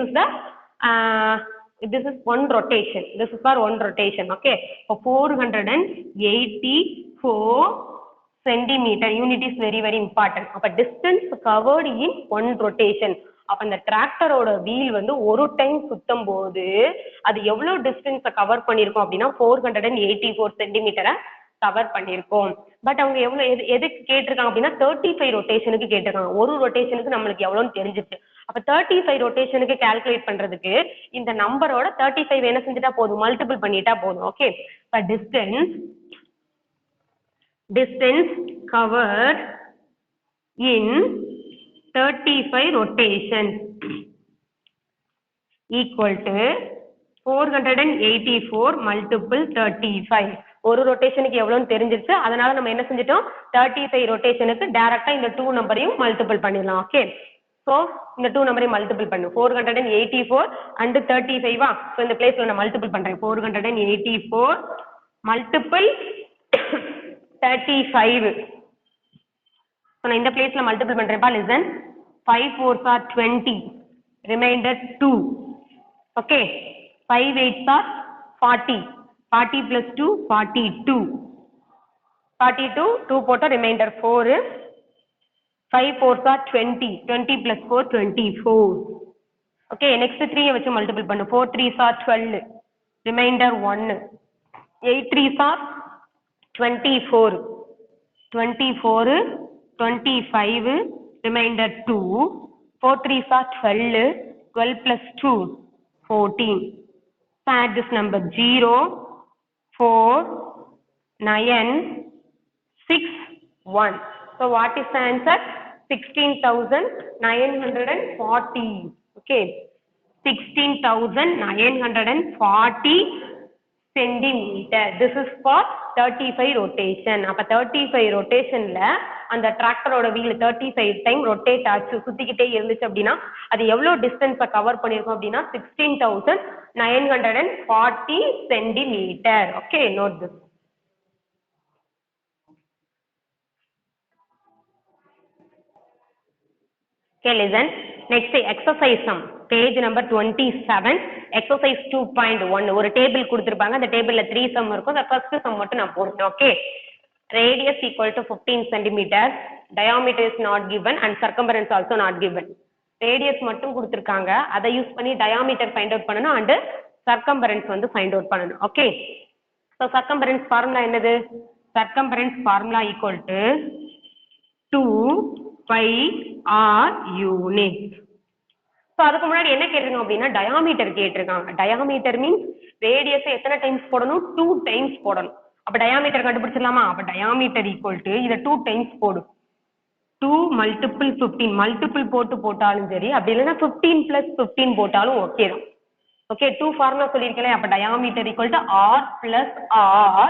is one rotation, this is for one rotation. Okay, so 484 centimeter unit is very very important. அப்ப distance covered in one rotation. அப்ப இந்த டிராக்டரோட வீல் வந்து ஒரு டைம் சுத்தும் போது அது எவ்வளவு டிஸ்டன்ஸ் கவர் பண்ணிருக்கோம் அப்படின்னா 484 சென்டிமீட்டரை கவர் பண்ணிருக்கோம். பட் அவங்க எவ்வளவு எதுக்கு கேட்டிருக்காங்க அப்படின்னா 35 ரொட்டேஷனுக்கு கேட்டிருக்காங்க. ஒரு ரொட்டேஷனுக்கு நம்மளுக்கு எவ்வளவுன்னு தெரிஞ்சிச்சு. அப்ப 35 ரொட்டேஷனுக்கு கால்குலேட் பண்றதுக்கு இந்த நம்பரோட 35 என்ன செஞ்சுட்டா போதும், மல்டிபிள் பண்ணிட்டா போதும். ஓகே, இப்ப distance covered in 35 rotations equal to 484 multiple 35. ஒரு ரொட்டேஷனுக்கு எவ்வளவுன்னு தெரிஞ்சிருச்சு, அதனால நம்ம என்ன செஞ்சிட்டோம், 35 ரொட்டேஷனுக்கு டைரக்டா இந்த 2 நம்பரையும் மல்டிபிள் பண்ணிடலாம். ஓகே, சோ இந்த 2 நம்பரையும் மல்டிபிள் பண்ணு, 484 and 35. சோ இந்த பிளேஸ்ல நான் மல்டிபிள் பண்றேன், 484 மல்டிபிள் 35. So நான் இந்த பிளேஸ்ல multiple பண்றேன்ப்பா, listen. 5 4s are 20, remainder 2. Okay, 5 8s are 40, 40 plus 2 42, 42 2 போட்டா remainder 4. 5 4s are 20, 20 plus 4 24. Okay, next 3 வச்சு மல்டிபிள் பண்ணு, 4 3s are 12, remainder 1. 8 3s are 24, 24 25, remainder 2. 4 3s are 12, 12 plus 2 14. So add this number, 0 4 9 6 1. So what is the answer, 16,940. Okay, 16,940 centimeter. This is for 35 rotation. அப்ப 35 rotationல அந்த டிராக்டரோட வீல் 35 டைம் ரொட்டேட் ஆச்சு, சுத்திக்கிட்டே இருந்துச்சு அப்படின்னா அது எவ்வளவு டிஸ்டன்ஸை கவர் பண்ணிருக்கோம் அப்படின்னா 16,940 centimetre. Okay, note this. Okay, listen. Next exercise sum, page number 27, exercise 2.1. ஒரு டேபிள் கொடுத்திருப்பாங்க, அந்த டேபிள்ல 3 sum இருக்கும். அந்த first sum மட்டும் நான் போடுறேன். Okay, radius equal to 15 centimeters, diameter is not given and circumference also not given. radius மட்டும் கொடுத்திருக்காங்க, அதை யூஸ் பண்ணி diameter find out பண்ணனும் and circumference வந்து find out பண்ணனும். ஓகே, so circumference formula என்னது, circumference formula equal to 2 pi r unit. So அதுக்கு முன்னாடி என்ன கேட்டிருக்காங்க அப்படின்னா diameter கேட்டிருக்காங்க. diameter means radius எத்தனை டைம்ஸ் போடணும், 2 டைம்ஸ் போடணும். அப்ப diameter கண்டுபிடிச்சிடலாமா, அப்ப diameter equal to இத 2 டைம்ஸ் போடும், 2 multiple 15, மல்டிபிள் போட்டாலும் சரி, அப்படி இல்லைன்னா 15 plus 15 போட்டாலும் ஓகே தான். ஓகே, 2 ஃபார்முலா சொல்லியிருக்கேன். அப்ப diameter equal to r plus r,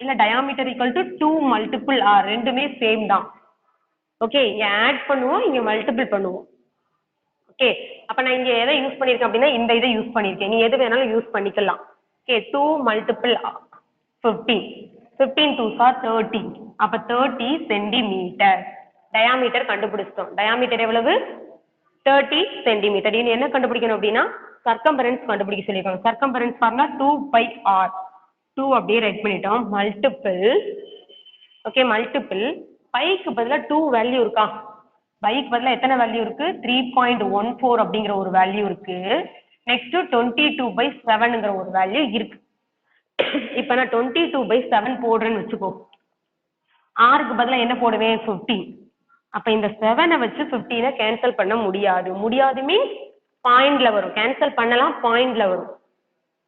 இல்ல diameter equal to 2 multiple r, ரெண்டுமே சேம் தான். ஓகே, இங்க ஆட் பண்ணுவோம், இங்க மல்டிபிள் பண்ணுவோம். ஓகே, அப்ப நான் இங்க எதை யூஸ் பண்ணிருக்கேன் அப்படின்னா இந்த இதை யூஸ் பண்ணிருக்கேன், நீ எது வேணாலும் யூஸ் பண்ணிக்கலாம். ஓகே, 2 multiple 15, 15 2s are 30, அப்ப 30 சென்டிமீட்டர். டயாமீட்டர் கண்டுபிடிச்சிட்டோம். டயாமீட்டர் எவ்வளவு, 30 சென்டிமீட்டர். இனி என்ன கண்டுபிடிக்கணும் அப்படின்னா சர்க்கம்பரன்ஸ் கண்டுபிடிக்க சொல்லிருக்காங்க. சர்க்கம்பரன்ஸ் ஃபார்முலா 2 pi r, 2 அப்படியே ரைட் பண்ணிட்டோம், மல்டிபிள். ஓகே, மல்டிபிள் பைக்கு பதிலா 2 வேல்யூ இருக்கா, பைக்கு பதிலா எத்தனை வேல்யூ இருக்கு, 3.14 அப்படிங்கிற ஒரு வேல்யூ இருக்கு. நெக்ஸ்ட் 22/7ங்கிற ஒரு வேல்யூ இருக்கு. இப்போ நான் 22/7 போடுறேன்னு வச்சுக்கோ. ஆறுக்கு பதிலா என்ன போடுவேன்? 15. அப்ப இந்த 7 வச்சு 15 கேன்சல் பண்ண முடியாது. முடியாது மீன்ஸ் பாயிண்ட்ல வரும். கேன்சல் பண்ணலாம், பாயிண்ட்ல வரும்.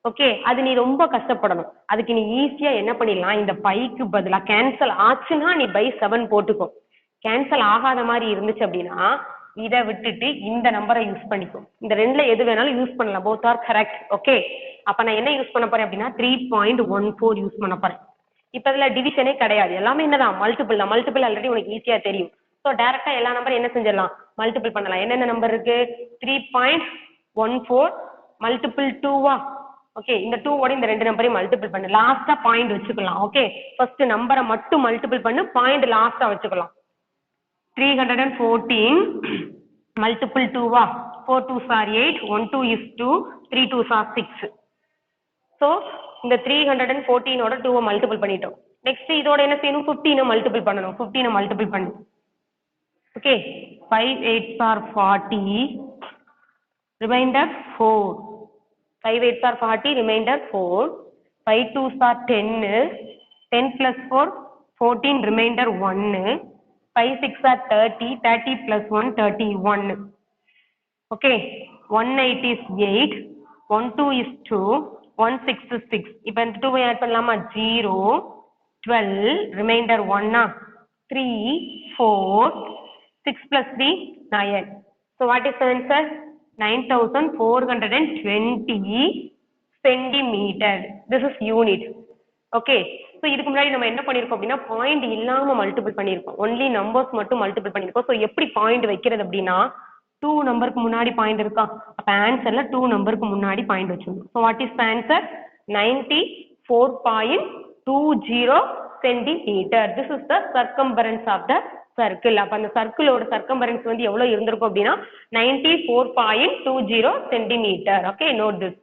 ஓகே, அது நீ ரொம்ப கஷ்டப்படணும். அதுக்கு நீ ஈஸியா என்ன பண்ணிடலாம், இந்த பைக்கு பதிலா கேன்சல் ஆச்சுன்னா நீ பை 7 போட்டுக்கோ. கேன்சல் ஆகாத மாதிரி இருந்துச்சு அப்படின்னா இதை விட்டுட்டு இந்த நம்பரை யூஸ் பண்ணிக்கோ. இந்த ரெண்டுல எது வேணாலும் யூஸ் பண்ணலாம். Both are correct. ஓகே, அப்ப நான் என்ன யூஸ் பண்ண போறேன் அப்படின்னா 3.14 யூஸ் பண்ண போறேன். இப்ப இதுல டிவிஷனே கிடையாது, எல்லாமே என்னதான் மல்டிபிள் தான். மல்டிபிள் ஆல்ரெடி உனக்கு ஈஸியா தெரியும். ஸோ டைரக்டா எல்லா நம்பரும் என்ன செஞ்சிடலாம், மல்டிபிள் பண்ணலாம். என்னென்ன நம்பர் இருக்கு? 3.14 மல்டிபிள் 2வா? ஓகே, இந்த 2 ஓட இந்த ரெண்டு நம்பரையும் மல்டிபிள் பண்ணு. லாஸ்டா பாயிண்ட் வச்சுக்கலாம். ஓகே, ஃபர்ஸ்ட் நம்பரை மட்டும் மல்டிபிள் பண்ணு, பாயிண்ட் லாஸ்டா வச்சுக்கலாம். 314 multiple 2வா? 4 2s are 8, 1 2 is 2, 3 2s are 6. So இந்த 314 ஓட 2 மல்டிபிள் பண்ணிட்டோம். நெக்ஸ்ட் இதோட என்ன செய்யணும்? 15 மல்டிபிள் பண்ணணும். 15 மல்டிபிள் பண்ணு. Okay, 5 8s are 40, reminder 4. 5 8s are 40, remainder 4. 5 2s are 10, 10 plus 4 14, remainder 1. 5 6 are 30, 30 plus 1 31. Okay, 1 8 is 8, 1 2 is 2, 1 6 is 6. இப்போ இந்த 2 ஆட் பண்ணலாமா? 0 12, remainder 1 3 4, 6 plus 3 9. So what is the answer? 9420 centimeter. This is unit. Okay, so இதுக்கு முன்னாடி நம்ம என்ன பண்ணிருக்கோம் அப்படின்னா பாயிண்ட் இல்லாம மல்டிபிள் பண்ணிருக்கோம். ஒன்லி நம்பர்ஸ் மட்டும் மல்டிபிள் பண்ணிருக்கோம். ஸோ எப்படி பாயிண்ட் வைக்கிறது அப்படின்னா 2 நம்பருக்கு முன்னாடி பாயிண்ட் இருக்கா, அப்ப ஆன்சர்ல 2 நம்பருக்கு முன்னாடி பாயிண்ட் வச்சிடணும். So what is the answer? 94.20 centimetre. This is the circumference of the circle. அப்ப அந்த சர்க்கிளோட சர்க்கம்பரன்ஸ் வந்து எவ்வளவு இருந்திருக்கும் அப்படின்னா 94.20 centimetre. Okay, note this.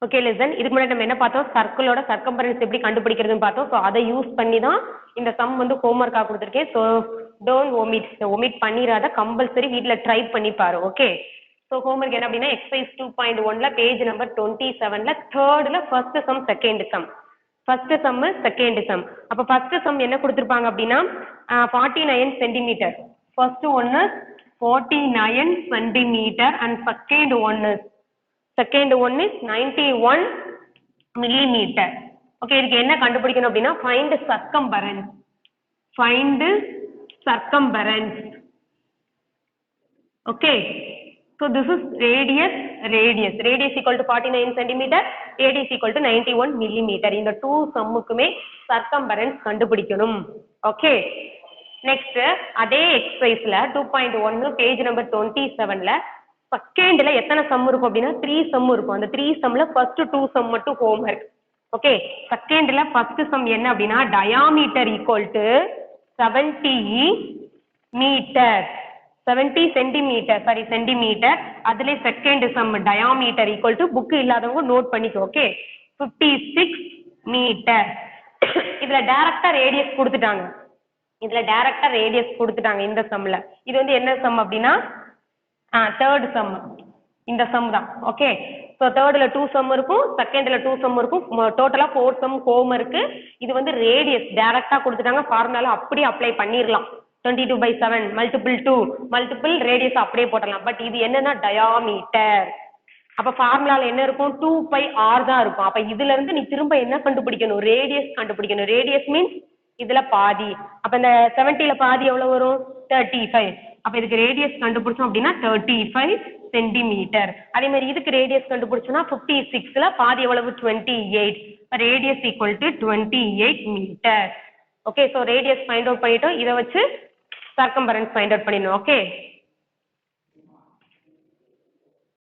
Okay listen, இதுக்கு முன்னாடி நம்ம என்ன பார்த்தோம்? சர்க்கிளோட சர்க்கம்பரன்ஸ் எப்படி கண்டுபிடிக்கிறதுன்னு பார்த்தோம். ஸோ அதை யூஸ் பண்ணி தான் இந்த சம் வந்து ஹோம்ஒர்க்காக கொடுத்துருக்கேன். ஸோ டோன்ட் ஒமிட் பண்ணிடாத, கம்பல்சரி வீட்டில் ட்ரை பண்ணி பாரு. ஓகே, ஸோ ஹோம்ஒர்க் என்ன அப்படின்னா எக்ஸசைஸ் 2.1ல பேஜ் நம்பர் 27ல தேர்ட்ல first sum second sum. First sum second sum. அப்போ ஃபர்ஸ்ட் சம் என்ன கொடுத்துருப்பாங்க அப்படின்னா 49 சென்டிமீட்டர். ஃபர்ஸ்ட் ஒன்னு 49 centimetre and second one is 91 millimeter. Okay, இதுக்கு என்ன கண்டுபிடிக்கணும் அப்படின்னா find circumference. Okay, so this is radius equal to 49 centimeter, radius equal to 91 millimeter. இந்த 2 சம்முக்குமே circumference கண்டுபிடிக்கணும். ஓகே, நெக்ஸ்ட் அதே எக்ஸசைஸ்ல 2.1 பேஜ் நம்பர் 27ல செகண்ட்ல எத்தனை சம் இருக்கும் அப்படின்னா 3 சம் இருக்கும். அந்த 3 சம்ல ஃபர்ஸ்ட் 2 சம் மட்டும் ஹோம்ஒர்க். ஓகே, செகண்ட்ல ஃபர்ஸ்ட் சம் என்ன அப்படின்னா diameter equal to 70 metre, 70 centimetre, sorry centimetre. அதுல second sum diameter equal to, book இல்லாதவங்க நோட் பண்ணிக்கோ. Okay, 56 metre. இதுல டைரக்டா ரேடியஸ் கொடுத்துட்டாங்க. இந்த சம்ல இது வந்து என்ன சம் அப்படின்னா தேர்ட் சம். இந்த சம் தான். ஓகே, ஸோ தேர்ட்ல 2 சம் இருக்கும், செகண்ட்ல 2 சம் இருக்கும், டோட்டலா 4 சம் ஹோம்ஒர்க். இது வந்து ரேடியஸ் டைரக்டா கொடுத்துட்டாங்க, ஃபார்முலால அப்படியே அப்ளை பண்ணிரலாம். 22/7 மல்டிபிள் 2 மல்டிபிள் ரேடியஸ் அப்படியே போடலாம். பட் இது என்னன்னா டயாமீட்டர். அப்ப ஃபார்முலால என்ன இருக்கும்? 2πr தான் இருக்கும். அப்ப இதுல இருந்து நீ திரும்ப என்ன கண்டுபிடிக்கணும்? ரேடியஸ் கண்டுபிடிக்கணும். ரேடியஸ் மீன்ஸ் இதுல பாதி. அப்ப இந்த 70ல பாதி எவ்வளவு வரும்? 35. அப்ப இதுக்கு ரேடியஸ் கண்டுபிடிச்சோம் அப்படின்னா 35 சென்டிமீட்டர். அதே மாதிரி இதுக்கு ரேடியஸ் கண்டுபிடிச்சோம்னா 56ல பாதி எவ்வளவு? 28. Radius equal to 28 metre. Okay, so radius find out பண்ணிட்டோம். இதை வச்சு சர்க்கம்பரன்ஸ் ஃபைண்ட் அவுட் பண்ணிடணும். ஓகே.